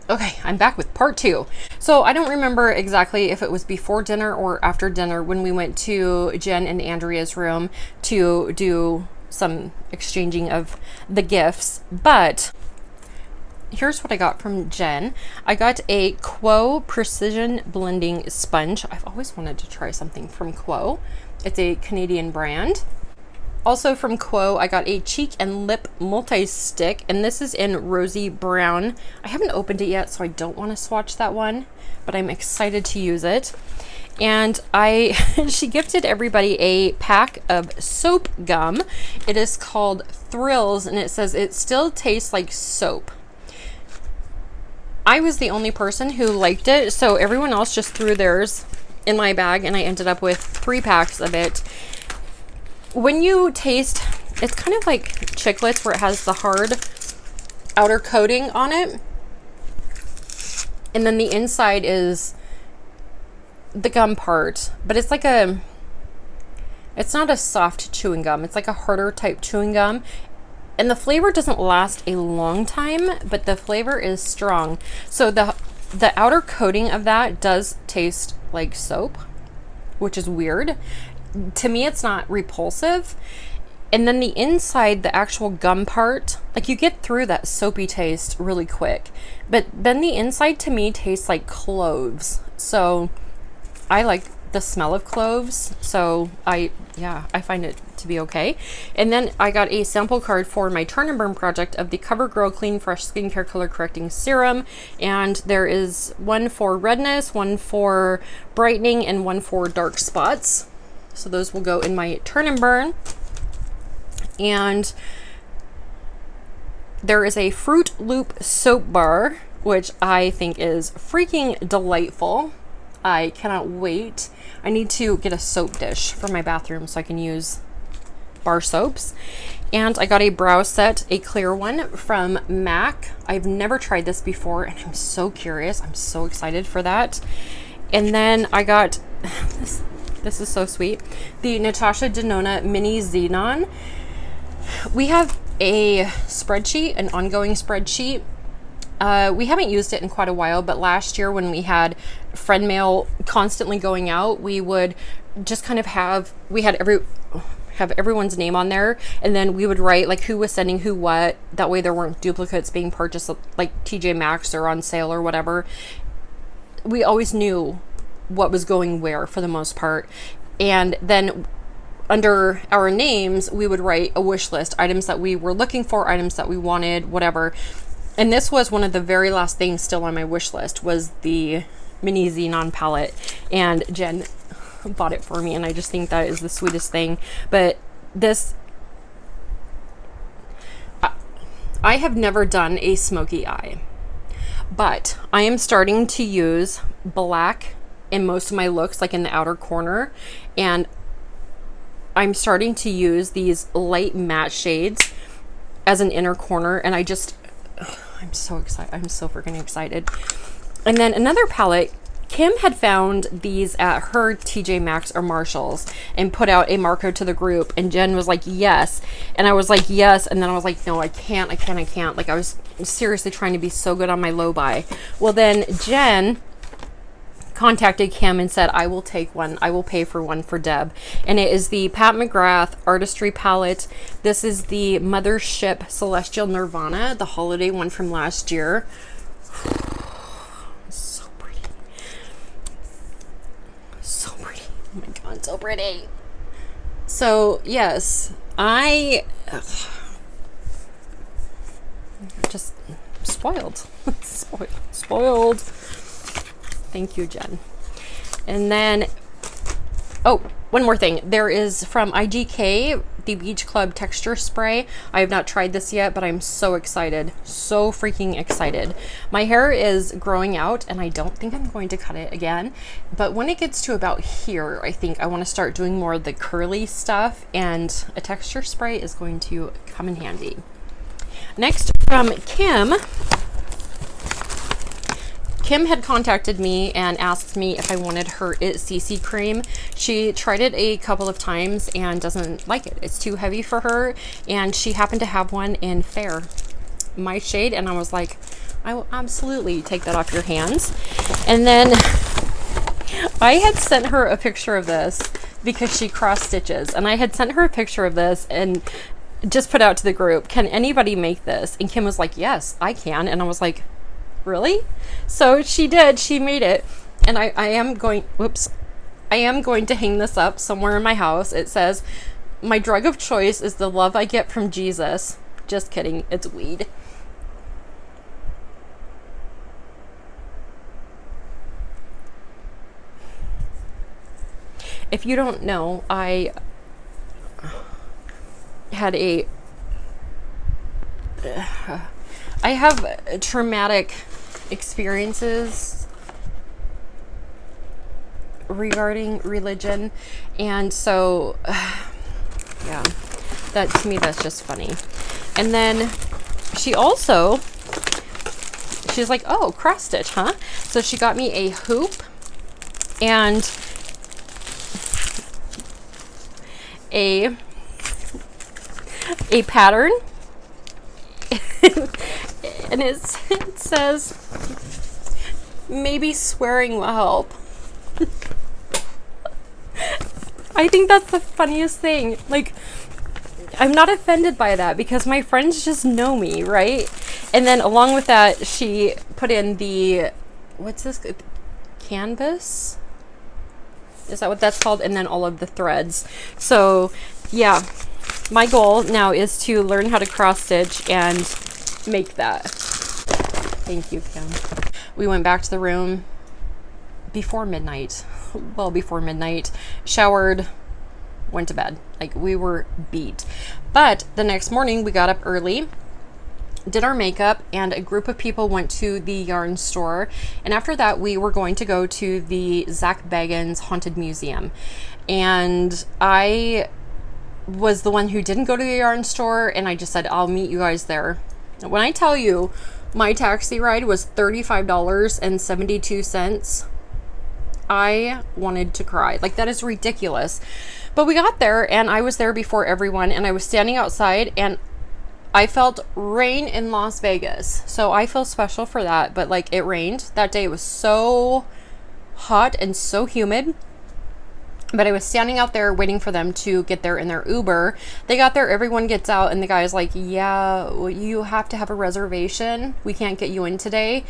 Okay, I'm back with part 2. So I don't remember exactly if it was before dinner or after dinner when we went to Jen and Andrea's room to do some exchanging of the gifts, but here's what I got from Jen. I got a Quo Precision Blending Sponge. I've always wanted to try something from Quo. It's a Canadian brand. Also from Quo, I got a cheek and lip multi-stick, and this is in rosy brown. I haven't opened it yet, so I don't want to swatch that one, but I'm excited to use it. And she gifted everybody a pack of soap gum. It is called Thrills, and it says it still tastes like soap. I was the only person who liked it, so everyone else just threw theirs in my bag, and I ended up with 3 packs of it. When you taste, it's kind of like Chiclets where it has the hard outer coating on it, and then the inside is the gum part, but it's like it's not a soft chewing gum, it's like a harder type chewing gum, and the flavor doesn't last a long time, but the flavor is strong. So the outer coating of that does taste like soap, which is weird. To me, it's not repulsive. And then the inside, the actual gum part, like you get through that soapy taste really quick. But then the inside to me tastes like cloves. So I like the smell of cloves. So I find it to be okay. And then I got a sample card for my turn and burn project of the CoverGirl Clean Fresh Skincare Color Correcting Serum. And there is one for redness, one for brightening, and one for dark spots. So those will go in my turn and burn. And there is a Fruit Loop soap bar, which I think is freaking delightful. I cannot wait. I need to get a soap dish for my bathroom so I can use bar soaps. And I got a brow set, a clear one from MAC. I've never tried this before, and I'm so curious. I'm so excited for that. And then I got this. This is so sweet. The Natasha Denona Mini Xenon. We have a spreadsheet, an ongoing spreadsheet. We haven't used it in quite a while, but last year when we had friend mail constantly going out, we would just kind of have everyone's name on there, and then we would write like who was sending who what. That way there weren't duplicates being purchased like TJ Maxx or on sale or whatever. We always knew what was going where for the most part. And then under our names, we would write a wish list, items that we were looking for, items that we wanted, whatever. And this was one of the very last things still on my wish list, was the Mini Xenon palette. And Jen bought it for me, and I just think that is the sweetest thing. But this, I have never done a smoky eye, but I am starting to use black in most of my looks, like in the outer corner, and I'm starting to use these light matte shades as an inner corner, and I'm so excited. I'm so freaking excited. And then another palette, Kim had found these at her TJ Maxx or Marshalls and put out a Marco to the group, and Jen was like, yes. And I was like, yes. And then I was like, no, I can't. Like I was seriously trying to be so good on my low buy. Well, then Jen contacted Kim and said, I will take one. I will pay for one for Deb. And it is the Pat McGrath Artistry palette. This is the Mothership Celestial Nirvana, the holiday one from last year. So pretty. So pretty. Oh my God, so pretty. So yes, I just spoiled. Spoiled. Thank you, Jen. And then, oh, one more thing. There is from IGK, the Beach Club Texture Spray. I have not tried this yet, but I'm so excited. So freaking excited. My hair is growing out, and I don't think I'm going to cut it again. But when it gets to about here, I think I want to start doing more of the curly stuff, and a texture spray is going to come in handy. Next, from Kim Kim had contacted me and asked me if I wanted her It CC cream. She tried it a couple of times and doesn't like it. It's too heavy for her, and she happened to have one in Fair, my shade, and I was like, I will absolutely take that off your hands. And then I had sent her a picture of this because she cross stitches, and I had sent her a picture of this and just put out to the group, can anybody make this? And Kim was like, yes, I can. And I was like, really? So she did. She made it. And I am going to hang this up somewhere in my house. It says, my drug of choice is the love I get from Jesus. Just kidding. It's weed. If you don't know, I have traumatic experiences regarding religion, and so yeah, that to me, that's just funny. And then she's like, oh, cross stitch, huh? So she got me a hoop and a pattern, and it says, maybe swearing will help. I think that's the funniest thing. Like, I'm not offended by that because my friends just know me, right? And then along with that, she put in the, what's this, canvas? Is that what that's called? And then all of the threads. So yeah, my goal now is to learn how to cross stitch and make that. Thank you, Kim. We went back to the room before midnight, well before midnight, showered, went to bed. Like, we were beat. But the next morning we got up early, did our makeup, and a group of people went to the yarn store. And after that, we were going to go to the Zach Bagans Haunted Museum. And I was the one who didn't go to the yarn store, and I just said, I'll meet you guys there. When I tell you my taxi ride was $35.72, I wanted to cry. Like, that is ridiculous. But we got there, and I was there before everyone, and I was standing outside, and I felt rain in Las Vegas. So I feel special for that. But like, it rained that day. It was so hot and so humid. But I was standing out there waiting for them to get there in their Uber. They got there, everyone gets out, and the guy's like, yeah, well, you have to have a reservation. We can't get you in today.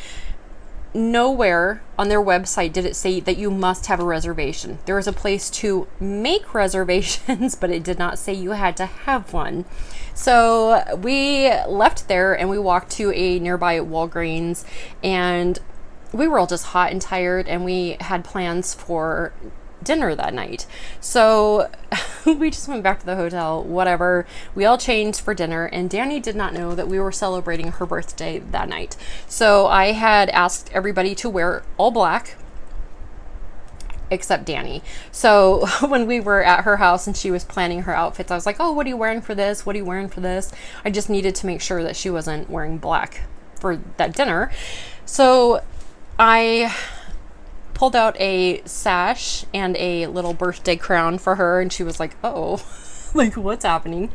Nowhere on their website did it say that you must have a reservation. There was a place to make reservations, but it did not say you had to have one. So we left there and we walked to a nearby Walgreens, and we were all just hot and tired, and we had plans for dinner that night. So we just went back to the hotel, whatever. We all changed for dinner, and Dannie did not know that we were celebrating her birthday that night. So I had asked everybody to wear all black except Dannie. So when we were at her house and she was planning her outfits, I was like, oh, what are you wearing for this? What are you wearing for this? I just needed to make sure that she wasn't wearing black for that dinner. So I pulled out a sash and a little birthday crown for her, and she was like, oh, like, what's happening?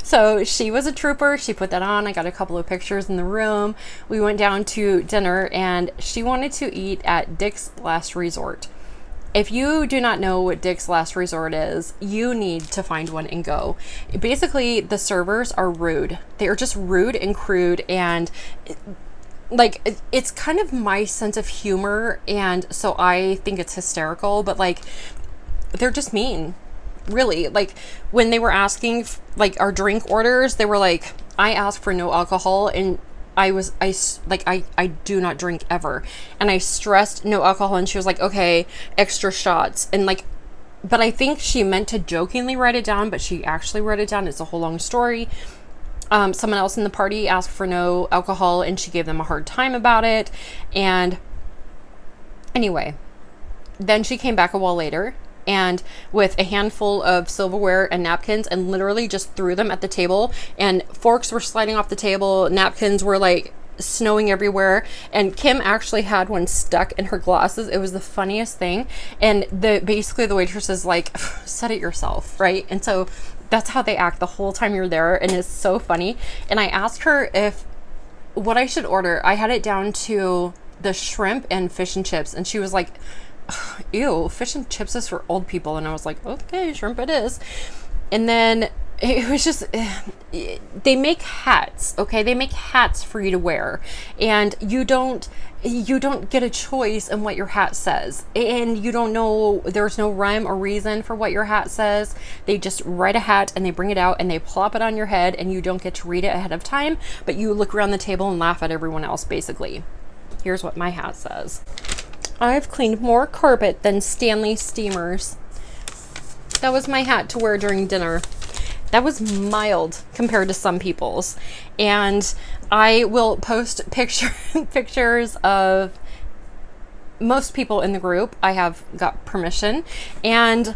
So she was a trooper. She put that on. I got a couple of pictures in the room. We went down to dinner, and she wanted to eat at Dick's Last Resort. If you do not know what Dick's Last Resort is, you need to find one and go. Basically, the servers are rude. They are just rude and crude, and it's kind of my sense of humor, and so I think it's hysterical, but like, they're just mean, really. Like, when they were asking like our drink orders, they were like, I asked for no alcohol, and I do not drink ever, and I stressed no alcohol, and she was like, okay, extra shots. And like, but I think she meant to jokingly write it down, but she actually wrote it down. It's a whole long story. Someone else in the party asked for no alcohol, and she gave them a hard time about it. And anyway, then she came back a while later, and with a handful of silverware and napkins, and literally just threw them at the table, and forks were sliding off the table. Napkins were like snowing everywhere, and Kim actually had one stuck in her glasses. It was the funniest thing. And basically the waitress is like, set it yourself, right? And so that's how they act the whole time you're there, and it's so funny. And I asked her what I should order. I had it down to the shrimp and fish and chips, and she was like, ew, fish and chips is for old people. And I was like, okay, shrimp it is. And then it was just, they make hats, okay? They make hats for you to wear, and you don't get a choice in what your hat says, and you don't know, there's no rhyme or reason for what your hat says. They just write a hat and they bring it out and they plop it on your head, and you don't get to read it ahead of time, but you look around the table and laugh at everyone else, basically. Here's what my hat says. I've cleaned more carpet than Stanley steamers. That was my hat to wear during dinner. That was mild compared to some people's. And I will post pictures of most people in the group. I have got permission. And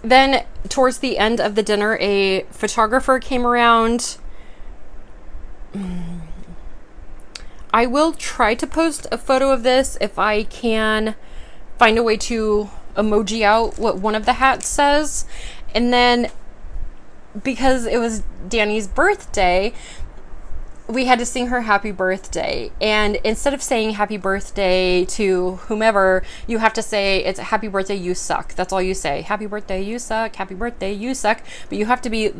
then towards the end of the dinner, a photographer came around. I will try to post a photo of this if I can find a way to emoji out what one of the hats says. And then, because it was Danny's birthday, we had to sing her happy birthday. And instead of saying happy birthday to whomever, you have to say it's happy birthday, you suck. That's all you say. Happy birthday, you suck. Happy birthday, you suck. But you have to be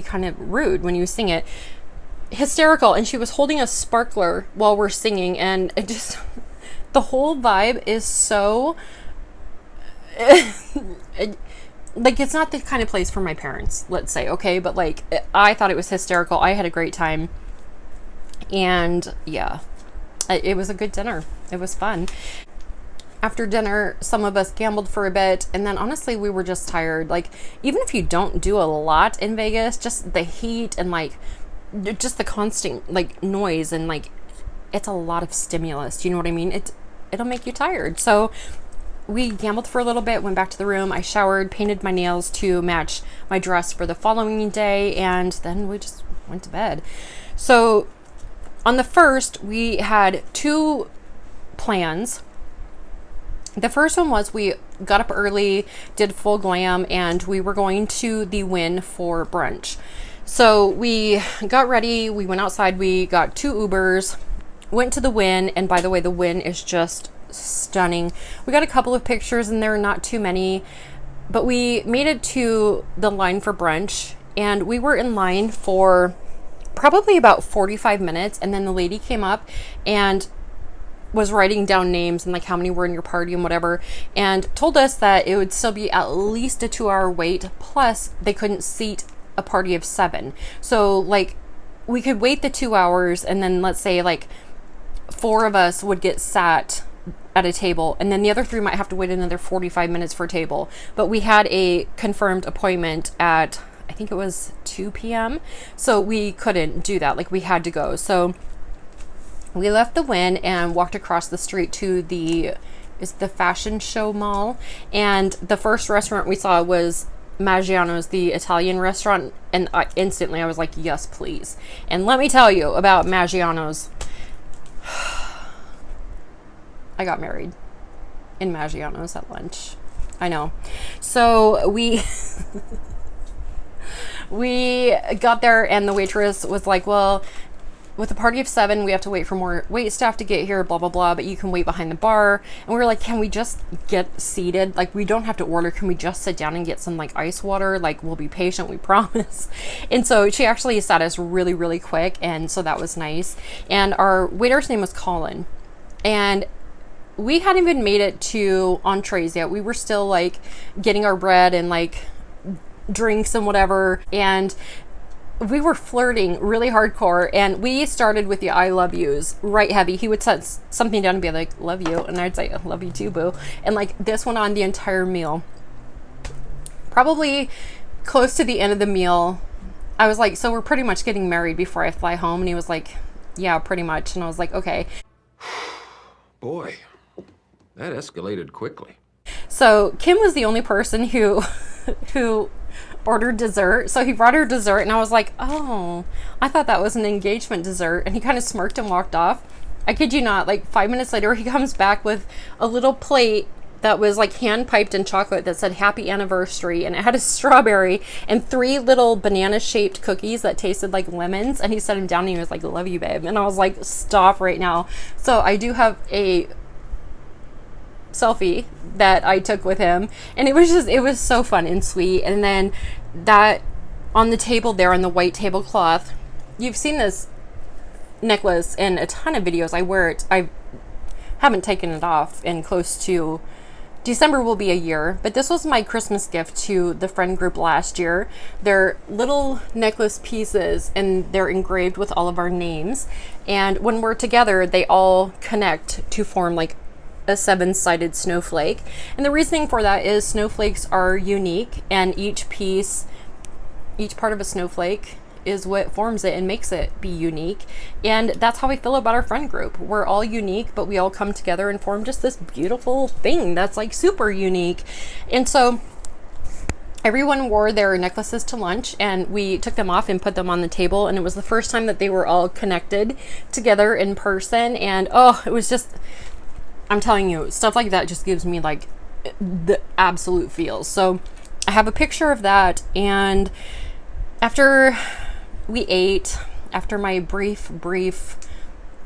kind of rude when you sing it. Hysterical. And she was holding a sparkler while we're singing, and it just, the whole vibe is so it's not the kind of place for my parents, let's say, okay? But I thought it was hysterical. I had a great time. And yeah, it was a good dinner. It was fun. After dinner, some of us gambled for a bit, and then honestly, we were just tired. Even if you don't do a lot in Vegas, just the heat and just the constant noise, and it's a lot of stimulus. Do you know what I mean? It'll make you tired. So we gambled for a little bit, went back to the room. I showered, painted my nails to match my dress for the following day, and then we just went to bed. So on the first, we had two plans. The first one was we got up early, did full glam, and we were going to the Wynn for brunch. So we got ready, we went outside, we got 2 Ubers, went to the Wynn, and by the way, the Wynn is just stunning. We got a couple of pictures in there, not too many, but we made it to the line for brunch, and we were in line for probably about 45 minutes, and then the lady came up and was writing down names and how many were in your party and whatever, and told us that it would still be at least a 2-hour wait, plus they couldn't seat a party of 7. So we could wait the 2 hours, and then let's say 4 of us would get sat at a table, and then the other 3 might have to wait another 45 minutes for a table. But we had a confirmed appointment at, I think it was 2 p.m. So we couldn't do that. We had to go. So we left the Wynn and walked across the street to the Fashion Show Mall. And the first restaurant we saw was Maggiano's, the Italian restaurant. And instantly I was like, yes, please. And let me tell you about Maggiano's. I got married in Maggiano's at lunch. I know. So we got there, and the waitress was like, well, with a party of 7, we have to wait for more wait staff to get here, blah, blah, blah, but you can wait behind the bar. And we were like, can we just get seated? We don't have to order. Can we just sit down and get some ice water? We'll be patient, we promise. And so she actually sat us really, really quick. And so that was nice. And our waiter's name was Colin. And we hadn't even made it to entrees yet. We were still getting our bread and drinks and whatever. And we were flirting really hardcore, and we started with the I love yous right heavy. He would set something down and be like, love you, and I'd say, I love you too, boo. And this went on the entire meal. Probably close to the end of the meal, I was like, so we're pretty much getting married before I fly home? And he was like, yeah, pretty much. And I was like, okay. Boy, that escalated quickly. So Kim was the only person who ordered dessert. So he brought her dessert and I was like, oh, I thought that was an engagement dessert. And he kind of smirked and walked off. I kid you not, like 5 minutes later, he comes back with a little plate that was like hand piped in chocolate that said happy anniversary, and it had a strawberry and 3 little banana shaped cookies that tasted like lemons, and he set them down and he was like, love you, babe. And I was like, stop right now. So I do have a selfie that I took with him, and it was so fun and sweet. And then that on the table there on the white tablecloth, you've seen this necklace in a ton of videos. I wear it. I haven't taken it off in close to December will be a year, but this was my Christmas gift to the friend group last year. They're little necklace pieces and they're engraved with all of our names. And when we're together, they all connect to form like a 7-sided snowflake. And the reasoning for that is snowflakes are unique, and each part of a snowflake is what forms it and makes it be unique. And that's how we feel about our friend group. We're all unique, but we all come together and form just this beautiful thing that's like super unique. And so everyone wore their necklaces to lunch, and we took them off and put them on the table, and it was the first time that they were all connected together in person. And oh, it was just, I'm telling you, stuff like that just gives me like the absolute feels. So I have a picture of that, and after we ate, after my brief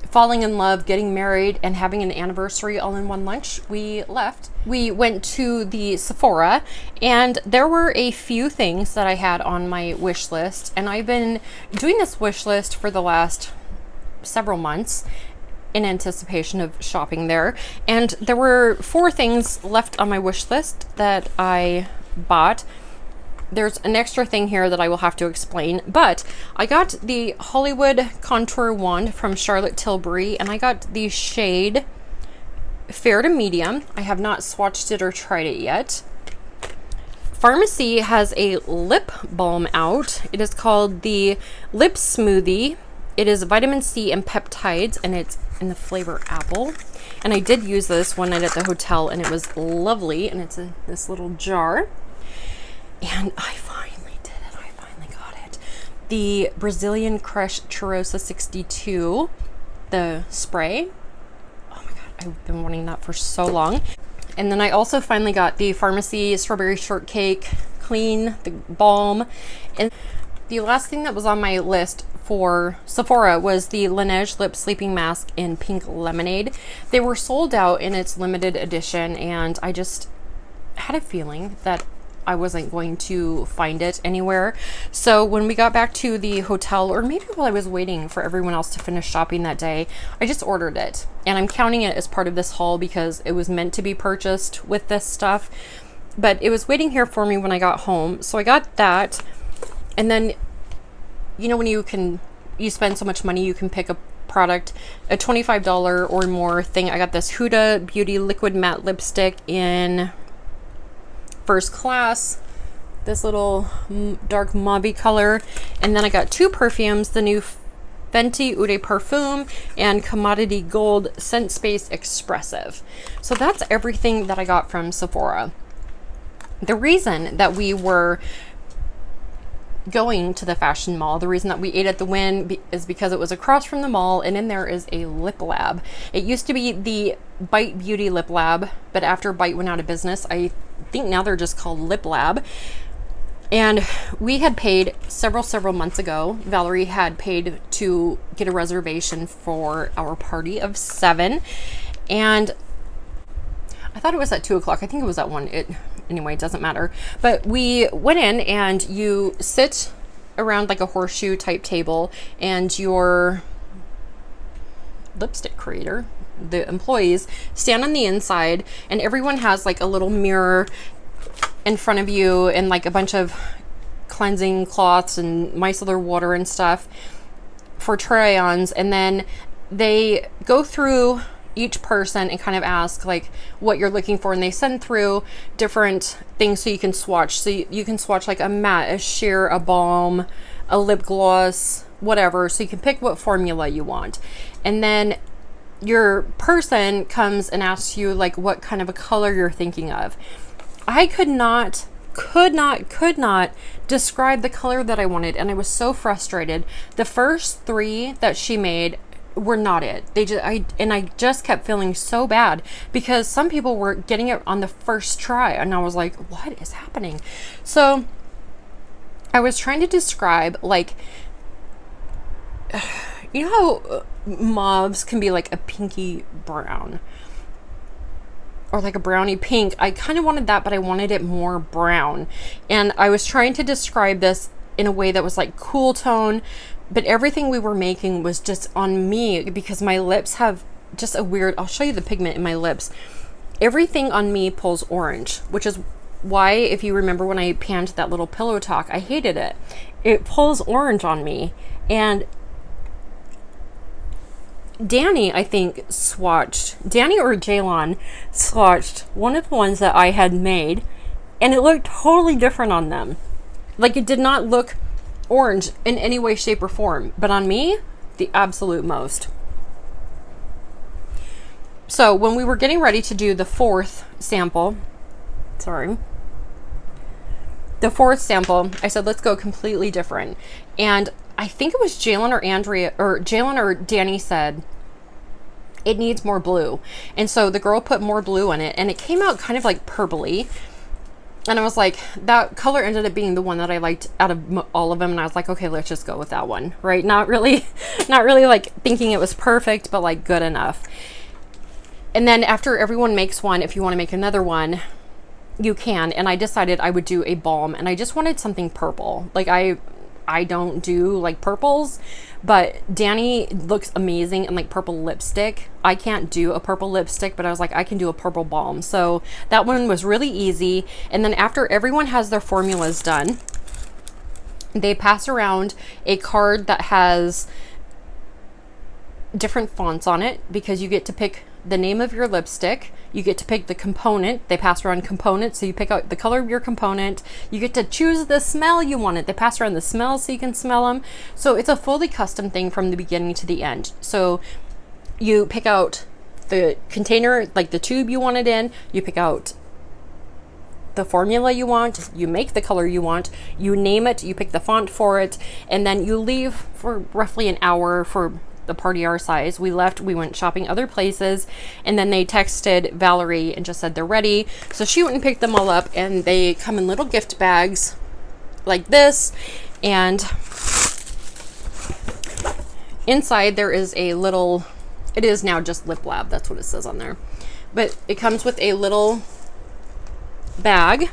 falling in love, getting married, and having an anniversary all in one lunch, we left. We went to the Sephora, and there were a few things that I had on my wish list, and I've been doing this wish list for the last several months in anticipation of shopping there. And there were 4 things left on my wish list that I bought. There's an extra thing here that I will have to explain, but I got the Hollywood Contour Wand from Charlotte Tilbury, and I got the shade Fair to Medium. I have not swatched it or tried it yet. Pharmacy has a lip balm out. It is called the Lip Smoothie. It is vitamin C and peptides, and it's in the flavor apple. And I did use this one night at the hotel, and it was lovely, and it's in this little jar. And I finally did it. I finally got it. The Brazilian Crush Cheirosa 62, the spray. Oh my God, I've been wanting that for so long. And then I also finally got the Pharmacy Strawberry Shortcake Clean, the balm. And the last thing that was on my list for Sephora was the Laneige Lip Sleeping Mask in Pink Lemonade. They were sold out in its limited edition, and I just had a feeling that I wasn't going to find it anywhere. So when we got back to the hotel, or maybe while I was waiting for everyone else to finish shopping that day, I just ordered it. And I'm counting it as part of this haul because it was meant to be purchased with this stuff. But it was waiting here for me when I got home. So I got that. And then, you know, when you spend so much money, you can pick a product, a $25 or more thing. I got this Huda Beauty Liquid Matte Lipstick in First Class, this little dark mauve color. And then I got 2 perfumes, the new Fenty Eau de Parfum and Commodity Gold Scent Space Expressive. So that's everything that I got from Sephora. The reason that we were going to the fashion mall, the reason that we ate at the Wynn is because it was across from the mall, and in there is a lip lab. It used to be the Bite Beauty Lip Lab, but after Bite went out of business, I think now they're just called Lip Lab. And we had paid several months ago. Valerie had paid to get a reservation for our party of 7, and I thought it was at 2 o'clock. I think it was at 1. Anyway, it doesn't matter. But we went in, and you sit around like a horseshoe type table, and your lipstick creator, the employees, stand on the inside, and everyone has like a little mirror in front of you and like a bunch of cleansing cloths and micellar water and stuff for try-ons. And then they go through each person and kind of ask like what you're looking for, and they send through different things so you can swatch. So you can swatch like a matte, a sheer, a balm, a lip gloss, whatever, so you can pick what formula you want. And then your person comes and asks you like what kind of a color you're thinking of. I could not describe the color that I wanted, and I was so frustrated. The first 3 that she made were not it. I just kept feeling so bad because some people were getting it on the first try, and I was like, what is happening? So I was trying to describe, like, you know how mauves can be like a pinky brown or like a brownie pink? I kind of wanted that, but I wanted it more brown, and I was trying to describe this in a way that was like cool tone, but everything we were making was just on me because my lips have just a weird, I'll show you the pigment in my lips. Everything on me pulls orange, which is why, if you remember when I panned that little pillow talk, I hated it. It pulls orange on me. And Dannie, I think, Dannie or Jalon swatched one of the ones that I had made, and it looked totally different on them. Like, it did not look orange in any way, shape, or form, but on me, the absolute most. So when we were getting ready to do the fourth sample, I said, let's go completely different. And I think it was Jalon or Dannie said, it needs more blue. And so the girl put more blue in it, and it came out kind of like purpley. And I was like, that color ended up being the one that I liked out of all of them. And I was like, okay, let's just go with that one, right? Not really like thinking it was perfect, but like good enough. And then after everyone makes one, if you want to make another one, you can. And I decided I would do a balm, and I just wanted something purple. Like I don't do like purples, but Dannie looks amazing in like purple lipstick. I can't do a purple lipstick, but I was like, I can do a purple balm. So that one was really easy. And then after everyone has their formulas done, they pass around a card that has different fonts on it, because you get to pick the name of your lipstick. You get to pick the component. They pass around components, so you pick out the color of your component. You get to choose the smell you want it. They pass around the smells so you can smell them. So it's a fully custom thing from the beginning to the end. So you pick out the container, like the tube you want it in. You pick out the formula you want. You make the color you want. You name it. You pick the font for it. And then you leave for roughly an hour for the party our size. We went shopping other places, and then they texted Valerie and just said they're ready. So she went and picked them all up, and they come in little gift bags like this. And inside there is a little, it is now just Lip Lab, that's what it says on there, but it comes with a little bag.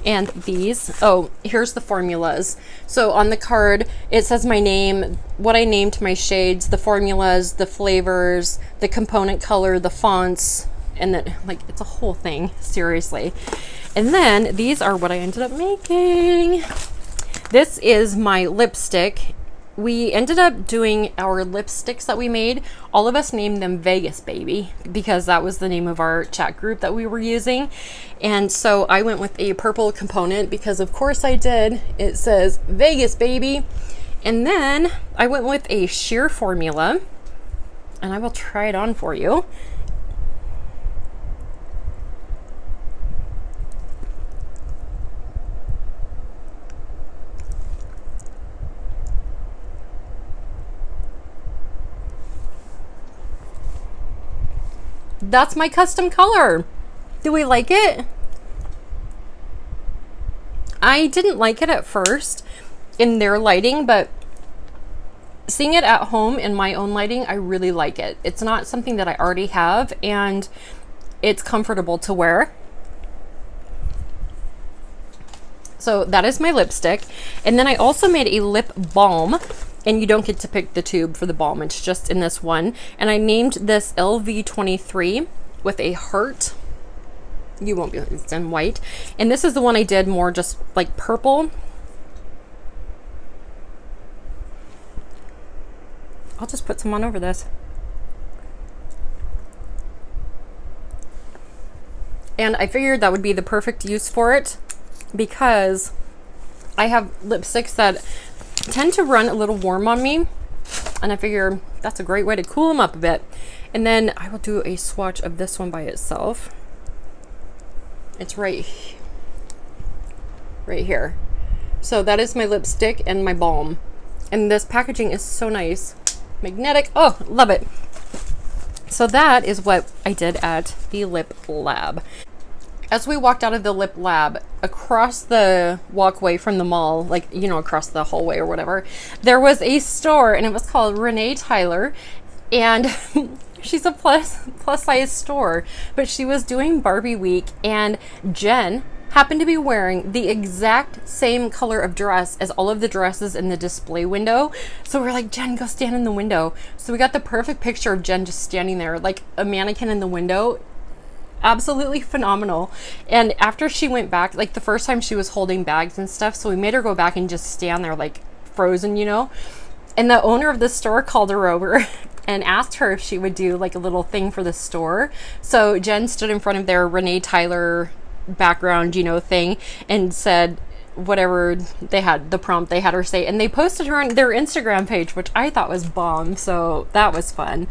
And these, here's the formulas. So on the card, it says my name, what I named my shades, the formulas, the flavors, the component color, the fonts, and then, like, it's a whole thing, seriously. And then these are what I ended up making. This is my lipstick. We ended up doing our lipsticks that we made. All of us named them Vegas Baby because that was the name of our chat group that we were using. And so I went with a purple component because of course I did. It says Vegas Baby. And then I went with a sheer formula, and I will try it on for you. That's my custom color. Do we like it? I didn't like it at first in their lighting, but seeing it at home in my own lighting, I really like it. It's not something that I already have, and it's comfortable to wear. So that is my lipstick. And then I also made a lip balm, and you don't get to pick the tube for the balm. It's just in this one. And I named this LV23 with a heart. You won't be, it's in white. And this is the one I did more just like purple. I'll just put some on over this. And I figured that would be the perfect use for it because I have lipsticks that tend to run a little warm on me, and I figure that's a great way to cool them up a bit. And then I will do a swatch of this one by itself. It's right right here. So that is my lipstick and my balm. And this packaging is so nice. Magnetic. Oh, love it. So that is what I did at the lip lab. As we walked out of the lip lab, across the walkway from the mall, like, you know, across the hallway or whatever, there was a store, and it was called Renee Tyler. And she's a plus size store, but she was doing Barbie week, and Jen happened to be wearing the exact same color of dress as all of the dresses in the display window. So we're like, Jen, go stand in the window. So we got the perfect picture of Jen just standing there like a mannequin in the window. Absolutely phenomenal. And after she went back, like the first time she was holding bags and stuff, so we made her go back and just stand there like frozen, you know. And the owner of the store called her over and asked her if she would do like a little thing for the store. So Jen stood in front of their Renee Tyler background, you know, thing, and said whatever they had, the prompt they had her say, and they posted her on their Instagram page, which I thought was bomb. So that was fun.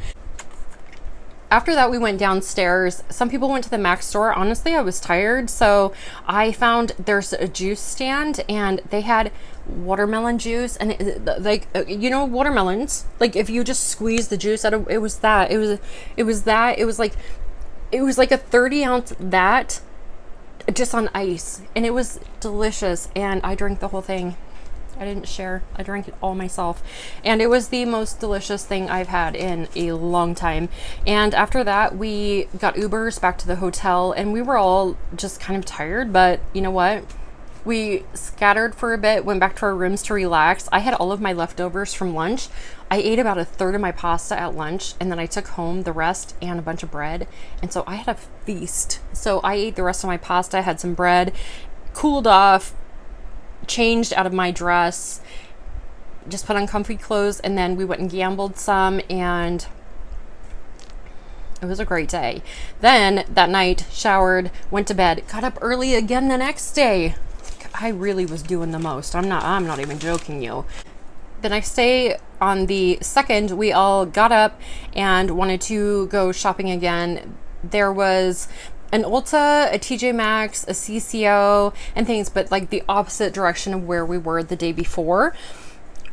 After that, we went downstairs. Some people went to the Mac store. Honestly, I was tired, so I found there's a juice stand, and they had watermelon juice, and like, you know, watermelons, like if you just squeeze the juice out of, it was like a 30-ounce that just on ice, and it was delicious, and I drank the whole thing. I didn't share. I drank it all myself. And it was the most delicious thing I've had in a long time. And after that, we got Ubers back to the hotel, and we were all just kind of tired, but you know what? We scattered for a bit, went back to our rooms to relax. I had all of my leftovers from lunch. I ate about a third of my pasta at lunch, and then I took home the rest and a bunch of bread. And so I had a feast. So I ate the rest of my pasta, had some bread, cooled off, changed out of my dress, just put on comfy clothes, and then we went and gambled some, and it was a great day. Then that night, showered, went to bed, got up early again the next day. I really was doing the most. I'm not even joking you. The next day, on the 2nd, we all got up and wanted to go shopping again. There was an Ulta, a TJ Maxx, a CCO, and things, but like the opposite direction of where we were the day before.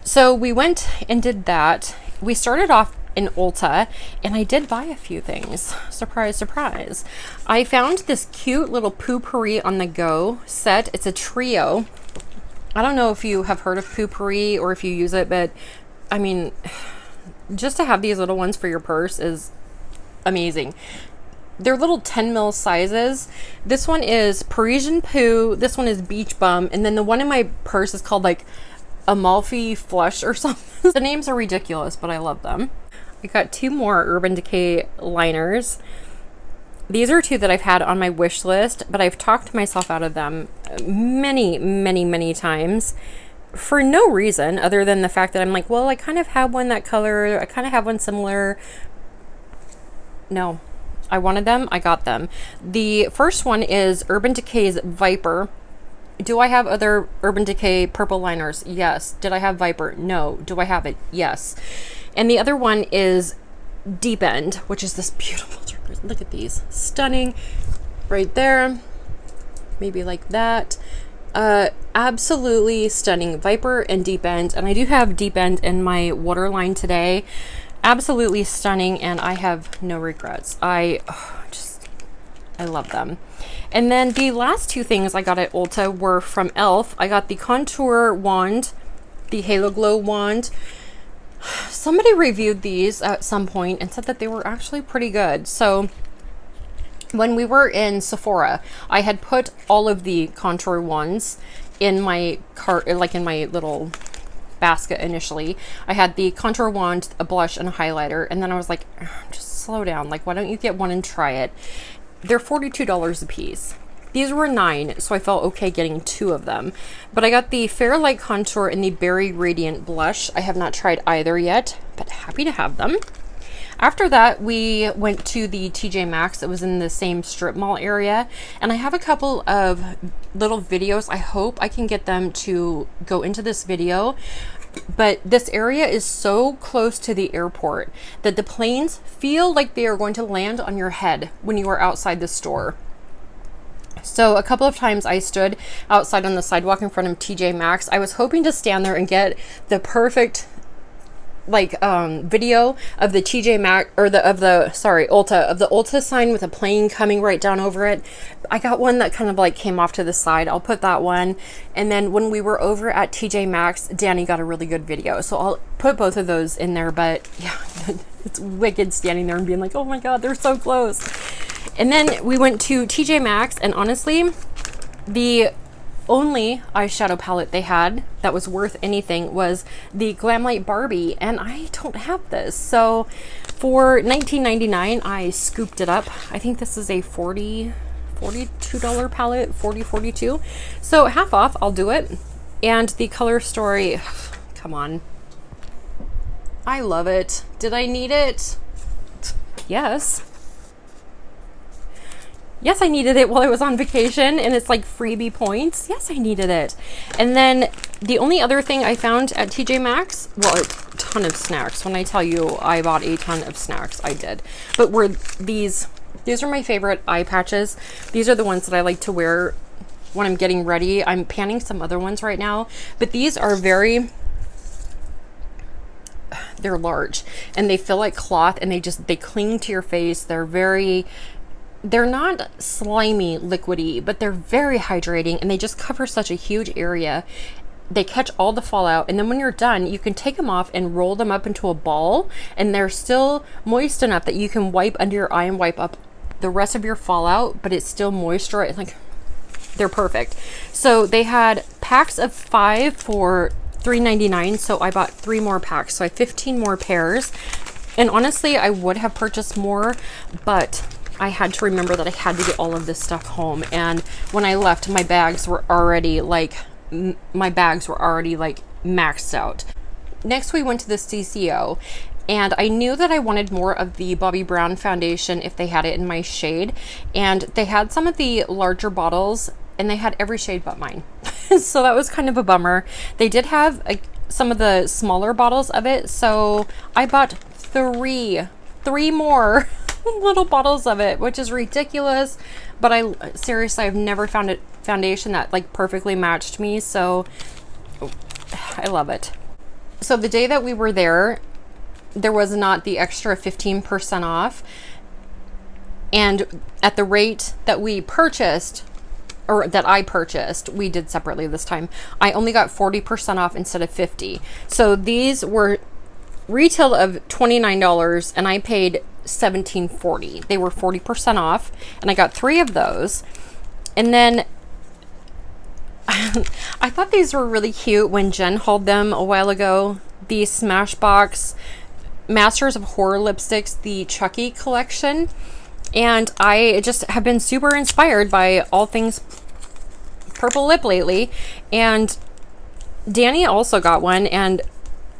So we went and did that. We started off in Ulta, and I did buy a few things. Surprise, surprise. I found this cute little Poo-Pourri on the go set. It's a trio. I don't know if you have heard of Poo-Pourri or if you use it, but I mean, just to have these little ones for your purse is amazing. They're little 10 ml sizes. This one is Parisian Poo. This one is Beach Bum. And then the one in my purse is called like Amalfi Flush or something. The names are ridiculous, but I love them. I got 2 more Urban Decay liners. These are 2 that I've had on my wish list, but I've talked myself out of them many times for no reason other than the fact that I'm like, well, I kind of have one that color. I kind of have one similar. No. I wanted them. I got them. The first one is Urban Decay's Viper. Do I have other Urban Decay purple liners? Yes. Did I have Viper? No. Do I have it? Yes. And the other one is Deep End, which is this beautiful turquoise. Look at these. Stunning. Right there. Maybe like that. Absolutely stunning. Viper and Deep End. And I do have Deep End in my waterline today. Absolutely stunning, and I have no regrets. I love them. And then the last 2 things I got at Ulta were from e.l.f. I got the contour wand, the Halo Glow wand. Somebody reviewed these at some point and said that they were actually pretty good. So when we were in Sephora, I had put all of the contour wands in my cart, like in my little basket initially. I had the contour wand, a blush, and a highlighter, and then I was like, just slow down, like why don't you get one and try it? They're $42 a piece. These were $9, so I felt okay getting 2 of them. But I got the Fair Light Contour and the Berry Radiant Blush. I have not tried either yet, but happy to have them. After that, we went to the TJ Maxx. It was in the same strip mall area. And I have a couple of little videos. I hope I can get them to go into this video. But this area is so close to the airport that the planes feel like they are going to land on your head when you are outside the store. So a couple of times I stood outside on the sidewalk in front of TJ Maxx. I was hoping to stand there and get the perfect video of the TJ Maxx or the Ulta sign with a plane coming right down over it. I got one that kind of like came off to the side. I'll put that one. And then when we were over at TJ Maxx, Danny got a really good video. So I'll put both of those in there. But yeah, it's wicked standing there and being like, oh my God, they're so close. And then we went to TJ Maxx, and honestly, the only eyeshadow palette they had that was worth anything was the Glamlight Barbie, and I don't have this. So for $19.99 I scooped it up. I think this is a $42 palette, $42. So half off, I'll do it. And the color story, come on, I love it. Did I need it? Yes, I needed it while I was on vacation, and it's like freebie points. Yes, I needed it. And then the only other thing I found at TJ Maxx, well, a ton of snacks. When I tell you I bought a ton of snacks, I did. But were these are my favorite eye patches. These are the ones that I like to wear when I'm getting ready. I'm panning some other ones right now, but these are they're large, and they feel like cloth, and they cling to your face. They're not slimy, liquidy, but they're very hydrating, and they just cover such a huge area. They catch all the fallout, and then when you're done, you can take them off and roll them up into a ball, and they're still moist enough that you can wipe under your eye and wipe up the rest of your fallout, but it's still moisturized. Like, they're perfect. So they had packs of 5 for $3.99, so I bought 3 more packs, so I have 15 more pairs. And honestly, I would have purchased more, but I had to remember that I had to get all of this stuff home. And when I left, my bags were already maxed out. Next, we went to the CCO, and I knew that I wanted more of the Bobbi Brown foundation if they had it in my shade. And they had some of the larger bottles, and they had every shade but mine. So that was kind of a bummer. They did have some of the smaller bottles of it, so I bought three more little bottles of it, which is ridiculous, but I've never found a foundation that like perfectly matched me, so I love it. So the day that we were there was not the extra 15% off, and at the rate that we purchased, or that I purchased, we did separately this time, I only got 40% off instead of 50. So these were retail of $29, and I paid $17.40. They were 40% off, and I got 3 of those. And then I thought these were really cute when Jen hauled them a while ago. The Smashbox Masters of Horror lipsticks, the Chucky collection. And I just have been super inspired by all things purple lip lately. And Danny also got one, and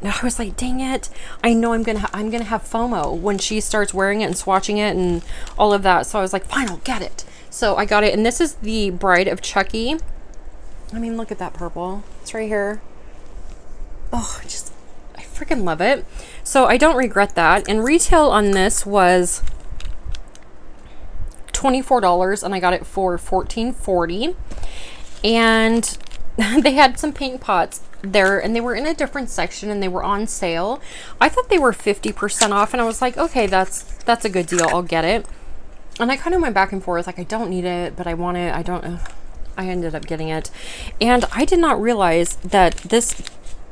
I was like, dang it, I know I'm gonna have FOMO when she starts wearing it and swatching it and all of that. So I was like, fine, I'll get it. So I got it, and this is the Bride of Chucky. I mean, look at that purple. It's right here. Oh, I freaking love it. So I don't regret that. And retail on this was $24, and I got it for $14.40. And they had some paint pots there, and they were in a different section, and they were on sale. I thought they were 50% off, and I was like, okay, that's a good deal, I'll get it. And I kind of went back and forth, like, I don't need it, but I want it. I ended up getting it. And I did not realize that this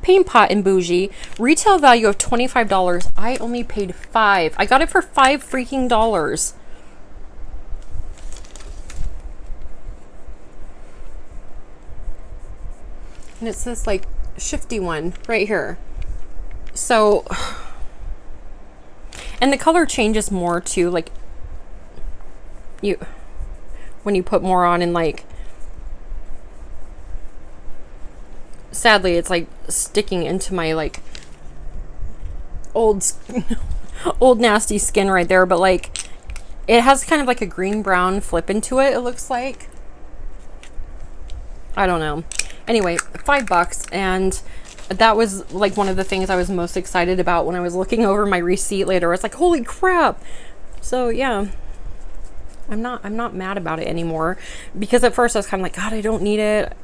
paint pot in Bougie, retail value of $25, I only paid $5. I got it for $5 freaking dollars. And it's this like shifty one right here. So, and the color changes more too, like when you put more on, and like, sadly it's like sticking into my like old nasty skin right there, but like it has kind of like a green brown flip into it, it looks like. I don't know. Anyway, $5, and that was like one of the things I was most excited about when I was looking over my receipt later. I was like, holy crap. So yeah, I'm not mad about it anymore, because at first I was kind of like, God, I don't need it.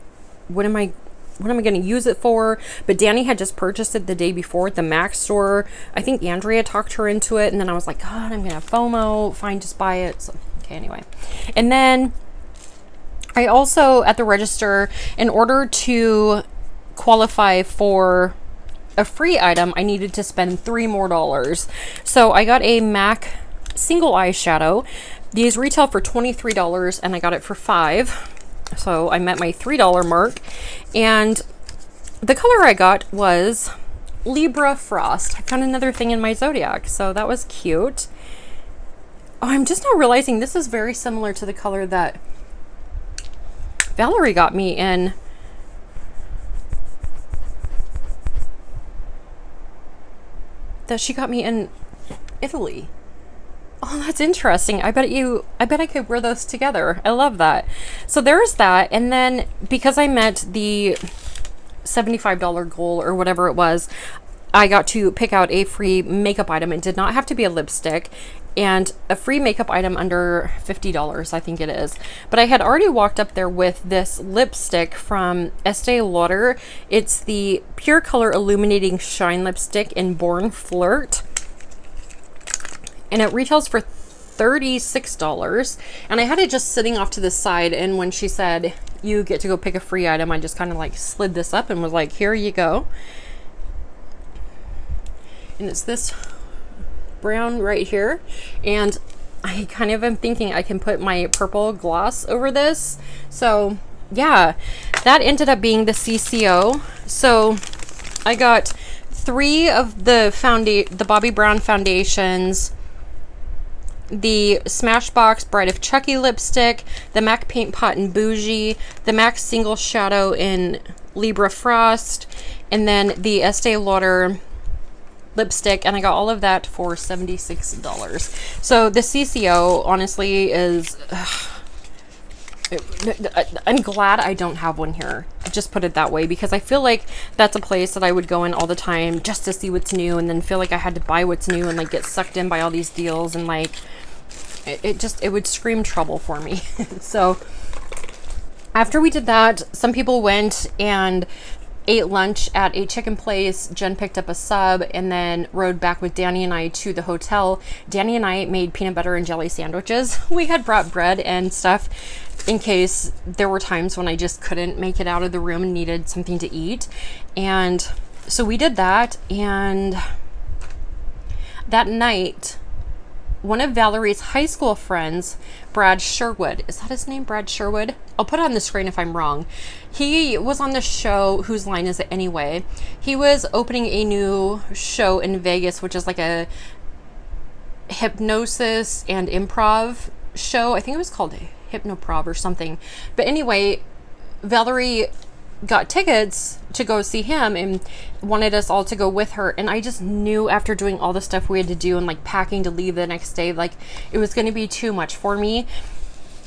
What am I going to use it for? But Dannie had just purchased it the day before at the Mac store. I think Andrea talked her into it, and then I was like, God, I'm going to have FOMO. Fine, just buy it. So, okay, anyway. And then I also, at the register, in order to qualify for a free item, I needed to spend $3 more. So I got a MAC single eyeshadow. These retail for $23 and I got it for $5. So I met my $3 mark. And the color I got was Libra Frost. I found another thing in my zodiac, so that was cute. Oh, I'm just now realizing this is very similar to the color that Valerie got me in Italy. Oh, that's interesting. I bet I could wear those together. I love that. So there's that. And then because I met the $75 goal or whatever it was, I got to pick out a free makeup item. It did not have to be a lipstick, and a free makeup item under $50, I think it is. But I had already walked up there with this lipstick from Estee Lauder. It's the Pure Color Illuminating Shine Lipstick in Born Flirt. And it retails for $36. And I had it just sitting off to the side. And when she said, you get to go pick a free item, I just kind of like slid this up and was like, here you go. And it's this brown right here. And I kind of am thinking I can put my purple gloss over this. So yeah, that ended up being the CCO. So I got 3 of the Bobbi Brown foundations, the Smashbox Bride of Chucky lipstick, the MAC Paint Pot and Bougie, the MAC Single Shadow in Libra Frost, and then the Estee Lauder lipstick, and I got all of that for $76. So the CCO honestly is I'm glad I don't have one here. I just put it that way, because I feel like that's a place that I would go in all the time just to see what's new, and then feel like I had to buy what's new and like get sucked in by all these deals, and like it would scream trouble for me. So after we did that, some people went and ate lunch at a chicken place. Jen picked up a sub and then rode back with Dannie and I to the hotel. Dannie and I made peanut butter and jelly sandwiches. We had brought bread and stuff in case there were times when I just couldn't make it out of the room and needed something to eat. And so we did that. And that night, one of Valerie's high school friends, Brad Sherwood, is that his name? Brad Sherwood? I'll put it on the screen if I'm wrong. He was on the show Whose Line Is It Anyway? He was opening a new show in Vegas, which is like a hypnosis and improv show. I think it was called Hypnoprov or something. But anyway, Valerie got tickets to go see him and wanted us all to go with her. And I just knew after doing all the stuff we had to do and like packing to leave the next day, like it was going to be too much for me.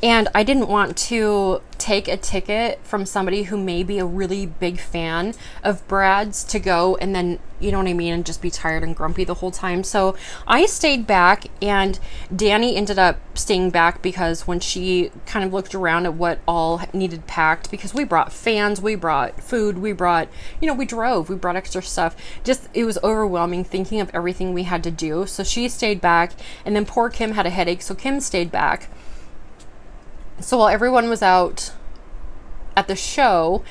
And I didn't want to take a ticket from somebody who may be a really big fan of Brad's to go and then, you know what I mean, and just be tired and grumpy the whole time. So I stayed back, and Dannie ended up staying back because when she kind of looked around at what all needed packed, because we brought fans, we brought food, we brought, we brought extra stuff. Just, it was overwhelming thinking of everything we had to do. So she stayed back, and then poor Kim had a headache, so Kim stayed back. So while everyone was out at the show,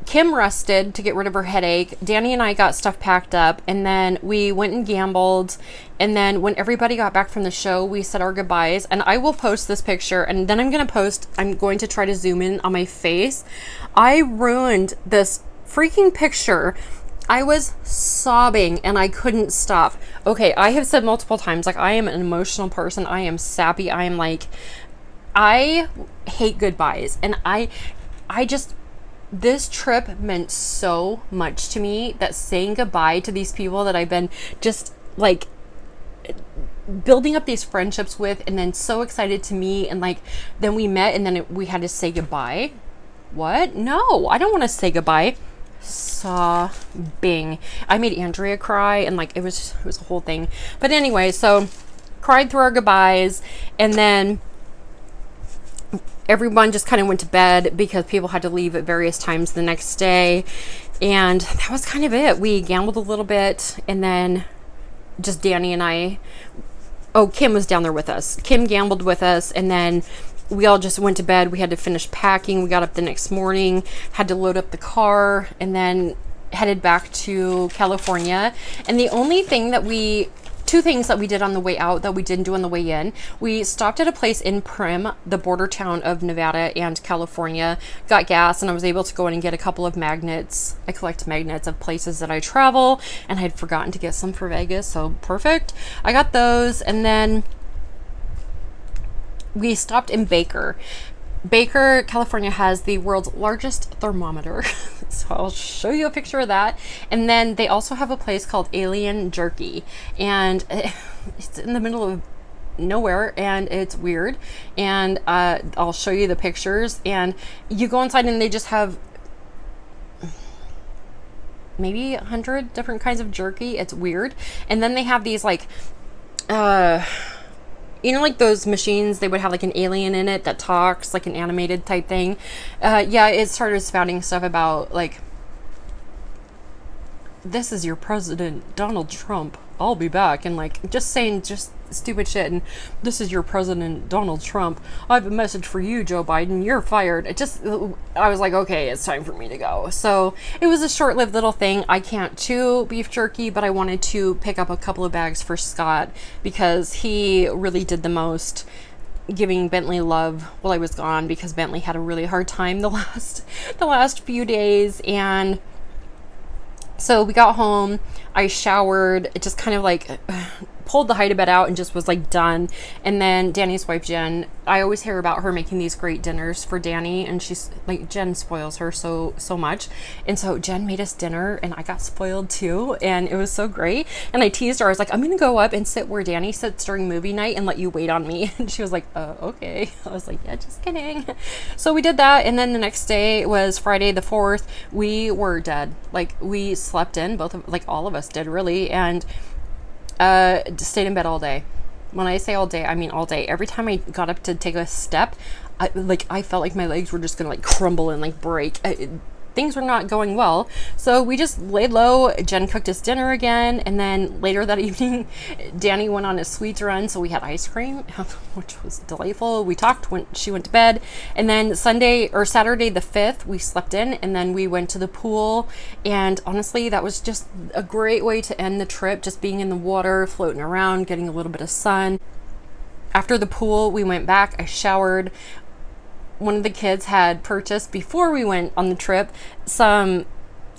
Kim rested to get rid of her headache. Dannie and I got stuff packed up, and then we went and gambled. And then when everybody got back from the show, we said our goodbyes. And I will post this picture, and then I'm going to try to zoom in on my face. I ruined this freaking picture. I was sobbing and I couldn't stop. Okay, I have said multiple times, like, I am an emotional person. I am sappy. I hate goodbyes, and this trip meant so much to me, that saying goodbye to these people that I've been just like building up these friendships with, and then so excited to meet, and like then we met, and then we had to say goodbye. What? No, I don't want to say goodbye. Sobbing. I made Andrea cry, and like it was a whole thing. But anyway, so cried through our goodbyes, and then everyone just kind of went to bed because people had to leave at various times the next day. And that was kind of it. We gambled a little bit, and then just Dannie and I, Kim was down there with us. Kim gambled with us, and then we all just went to bed. We had to finish packing. We got up the next morning, had to load up the car, and then headed back to California. And the only thing that two things that we did on the way out that we didn't do on the way in. We stopped at a place in Primm, the border town of Nevada and California, got gas, and I was able to go in and get a couple of magnets. I collect magnets of places that I travel, and I had forgotten to get some for Vegas, so perfect. I got those, and then we stopped in Baker. Baker, California has the world's largest thermometer. So I'll show you a picture of that. And then they also have a place called Alien Jerky. And it's in the middle of nowhere, and it's weird. And I'll show you the pictures. And you go inside and they just have maybe 100 different kinds of jerky. It's weird. And then they have these like... like those machines, they would have like an alien in it that talks, like an animated type thing. It started spouting stuff about like, this is your president, Donald Trump, I'll be back. And like just saying just stupid shit. And this is your president, Donald Trump, I have a message for you, Joe Biden, you're fired. I was like, okay, it's time for me to go. So it was a short-lived little thing. I can't chew beef jerky, but I wanted to pick up a couple of bags for Scott because he really did the most giving Bentley love while I was gone, because Bentley had a really hard time the last few days. And so we got home, I showered, it just kind of like pulled the hide bed out and just was like done. And then Danny's wife Jen, I always hear about her making these great dinners for Danny, and she's like, Jen spoils her so much. And so Jen made us dinner, and I got spoiled too, and it was so great. And I teased her, I was like, I'm gonna go up and sit where Danny sits during movie night and let you wait on me. And she was like, okay. I was like, yeah, just kidding. So we did that, and then the next day was Friday the 4th. We were dead. Like, we slept in, all of us did really, and stayed in bed all day. When I say all day, I mean all day. Every time I got up to take a step, I felt like my legs were just gonna like crumble and like break. Things were not going well. So we just laid low. Jen cooked us dinner again, and then later that evening, Danny went on a sweets run, so we had ice cream, which was delightful. We talked when she went to bed, and then Saturday the 5th, we slept in, and then we went to the pool. And honestly, that was just a great way to end the trip, just being in the water, floating around, getting a little bit of sun. After the pool, we went back, I showered. One of the kids had purchased, before we went on the trip, some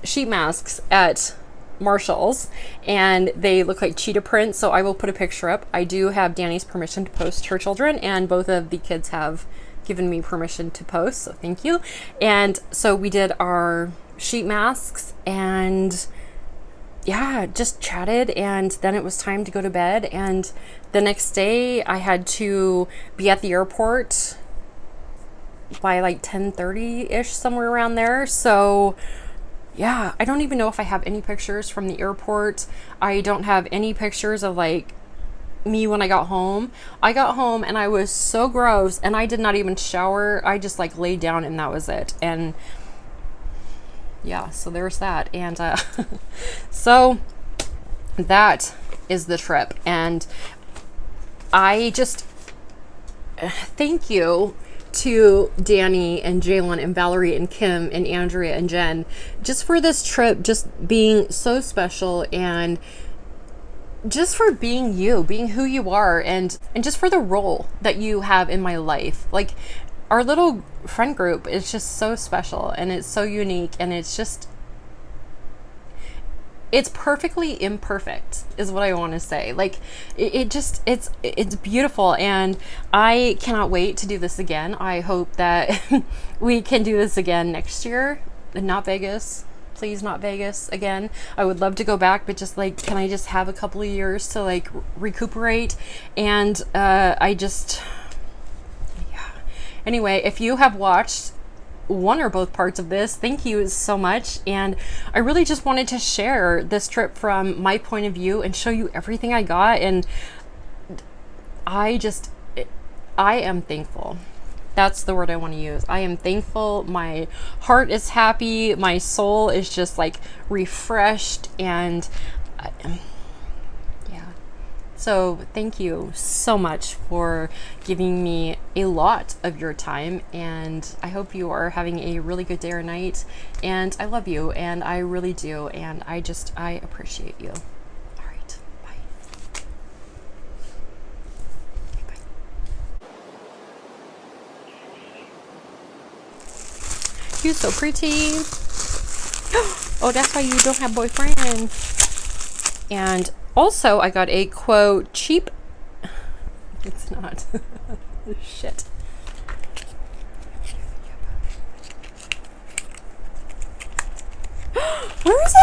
sheet masks at Marshall's, and they look like cheetah prints, so I will put a picture up. I do have Danny's permission to post her children, and both of the kids have given me permission to post, so thank you. And so we did our sheet masks, and yeah, just chatted, and then it was time to go to bed. And the next day I had to be at the airport by like 10:30-ish, somewhere around there. So yeah, I don't even know if I have any pictures from the airport. I don't have any pictures of like me when I got home. I got home and I was so gross, and I did not even shower. I just like laid down, and that was it. And yeah, so there's that. And so that is the trip. And I just thank you to Danny and Jalen and Valerie and Kim and Andrea and Jen just for this trip, just being so special, and just for being you, being who you are, and just for the role that you have in my life. Like, our little friend group is just so special, and it's so unique, and it's just, it's perfectly imperfect is what I want to say. Like, it's beautiful, and I cannot wait to do this again. I hope that we can do this again next year. Not Vegas, please, not Vegas again. I would love to go back, but just like, can I just have a couple of years to like recuperate? And anyway, if you have watched one or both parts of this, thank you so much. And I really just wanted to share this trip from my point of view and show you everything I got. And I am thankful. That's the word I want to use. I am thankful. My heart is happy. My soul is just like refreshed. And yeah. So thank you so much for giving me a lot of your time. And I hope you are having a really good day or night. And I love you. And I really do. And I appreciate you. All right. Bye. Okay, bye. You're so pretty. Oh, that's why you don't have boyfriend. And also, I got a quote cheap. It's not. Shit. Where is